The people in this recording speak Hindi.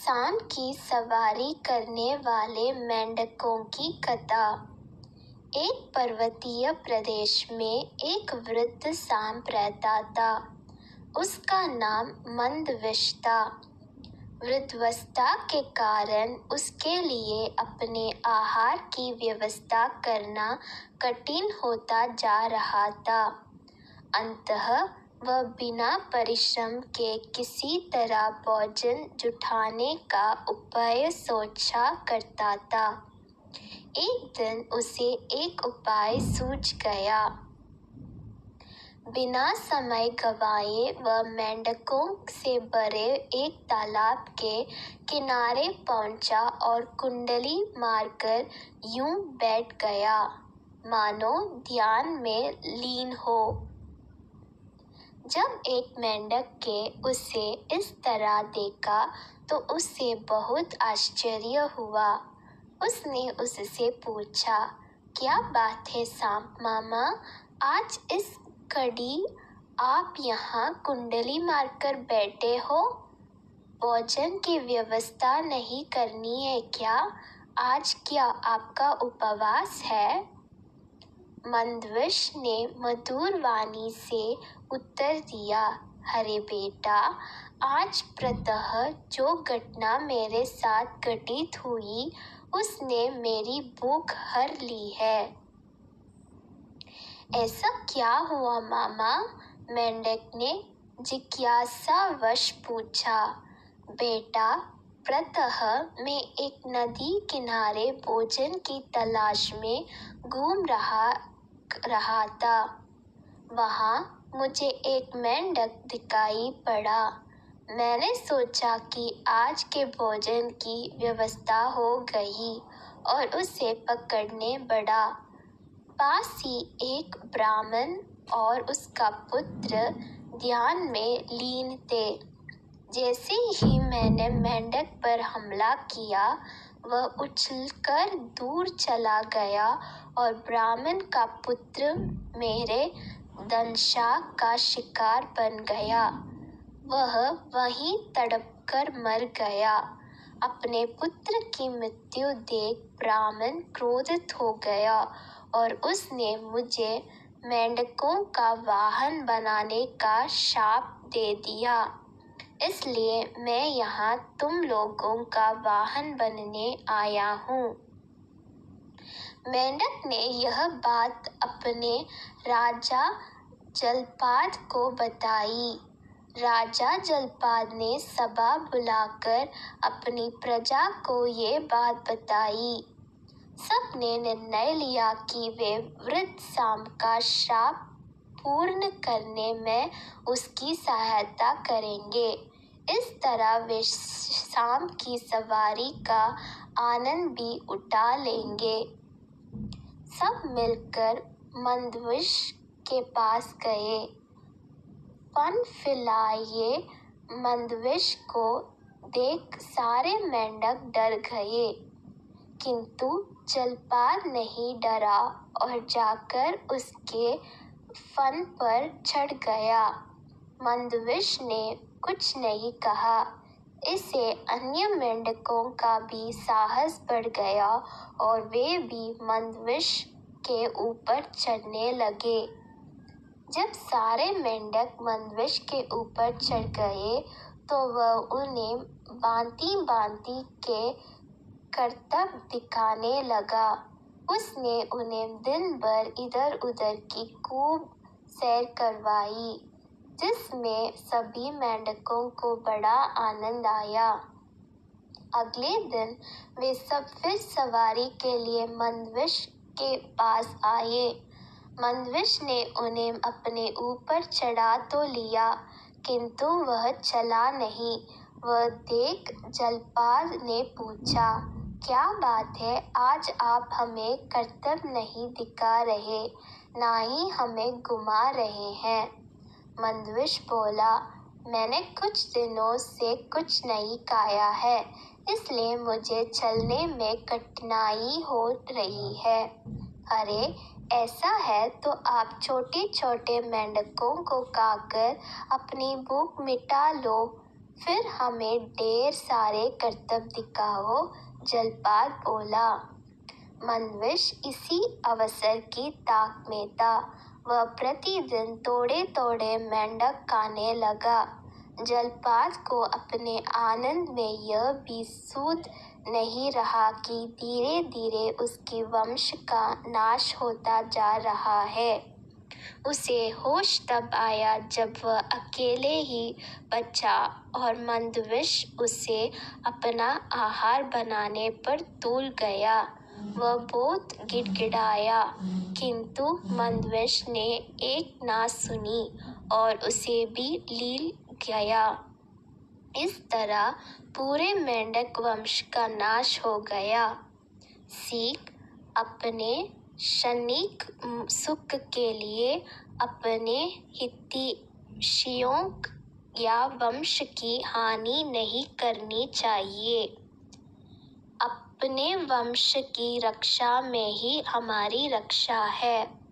सांप की सवारी करने वाले मेंढकों की कथा। एक पर्वतीय प्रदेश में एक वृद्ध सांप रहता था। उसका नाम मंदविष था। वृद्धावस्था के कारण उसके लिए अपने आहार की व्यवस्था करना कठिन होता जा रहा था। अंततः वह बिना परिश्रम के किसी तरह भोजन जुटाने का उपाय सोचा करता था। एक दिन उसे एक उपाय सूझ गया। बिना समय गंवाए वह मेंढकों से भरे एक तालाब के किनारे पहुंचा और कुंडली मारकर यूं बैठ गया, मानो ध्यान में लीन हो। जब एक मेंढक के उसे इस तरह देखा तो उसे बहुत आश्चर्य हुआ। उसने उससे पूछा, क्या बात है सांप मामा, आज इस घड़ी आप यहाँ कुंडली मारकर बैठे हो? भोजन की व्यवस्था नहीं करनी है क्या? आज क्या आपका उपवास है? मंदविष ने मधुर वाणी से उत्तर दिया, अरे बेटा, आज प्रातः जो घटना मेरे साथ घटित हुई उसने मेरी भूख हर ली है। ऐसा क्या हुआ मामा? मेंढक ने जिज्ञासावश पूछा। बेटा, प्रातः मैं एक नदी किनारे भोजन की तलाश में घूम रहा था। वहाँ मुझे एक मेंढक दिखाई पड़ा। मैंने सोचा कि आज के भोजन की व्यवस्था हो गई और उसे पकड़ने बढ़ा। पास ही एक ब्राह्मण और उसका पुत्र ध्यान में लीन थे। जैसे ही मैंने मेंढक पर हमला किया, वह उछलकर दूर चला गया और ब्राह्मण का पुत्र मेरे दंशा का शिकार बन गया। वह वहीं तड़पकर मर गया। अपने पुत्र की मृत्यु देख ब्राह्मण क्रोधित हो गया और उसने मुझे मेंढकों का वाहन बनाने का शाप दे दिया। इसलिए मैं यहाँ तुम लोगों का वाहन बनने आया हूँ। मेंढक ने यह बात अपने राजा जलपाद को बताई। राजा जलपाद ने सभा बुलाकर अपनी प्रजा को ये बात बताई। सबने निर्णय लिया कि वे वृद्ध सांप का श्राप पूर्ण करने में उसकी सहायता करेंगे। इस तरह वे सांप की सवारी का आनंद भी उठा लेंगे। सब मिलकर मंदविष के पास गए। फन फैलाए मंदविष को देख सारे मेंढक डर गए, किंतु जलपाद नहीं डरा और जाकर उसके फन पर चढ़ गया। मंदविष ने कुछ नहीं कहा। इससे अन्य मेंढकों का भी साहस बढ़ गया और वे भी मंदविष के ऊपर चढ़ने लगे। जब सारे मेंढक मंदविष के ऊपर चढ़ गए तो वह उन्हें भांति-भांति के करतब दिखाने लगा। उसने उन्हें दिन भर इधर उधर की खूब सैर करवाई, जिसमें सभी मेंढकों को बड़ा आनंद आया। अगले दिन वे सब फिर सवारी के लिए मंदविष के पास आए। मंदविष ने उन्हें अपने ऊपर चढ़ा तो लिया, किंतु वह चला नहीं। वह देख जलपाद ने पूछा, क्या बात है, आज आप हमें करतब नहीं दिखा रहे, ना ही हमें घुमा रहे हैं? मंदविष बोला, मैंने कुछ दिनों से कुछ नहीं खाया है, इसलिए मुझे चलने में कठिनाई हो रही है। अरे ऐसा है तो आप छोटे छोटे मेंढकों को खाकर अपनी भूख मिटा लो। फिर हमें ढेर सारे करतब दिखाओ, जलपाद बोला। मंदविश इसी अवसर की ताक में था। वह प्रतिदिन थोड़े थोड़े मेंढक खाने लगा। जलपाद को अपने आनंद में यह भी सूझ नहीं रहा कि धीरे धीरे उसके वंश का नाश होता जा रहा है। उसे होश तब आया जब वह अकेले ही बचा और मंदविश उसे अपना आहार बनाने पर तूल गया। वह बहुत गिड़गिड़ाया, किंतु मंदविश ने एक ना सुनी और उसे भी लील गया। इस तरह पूरे मेंढक वंश का नाश हो गया। सीख: अपने क्षणिक सुख के लिए अपने हितैषियों या वंश की हानि नहीं करनी चाहिए। अपने वंश की रक्षा में ही हमारी रक्षा है।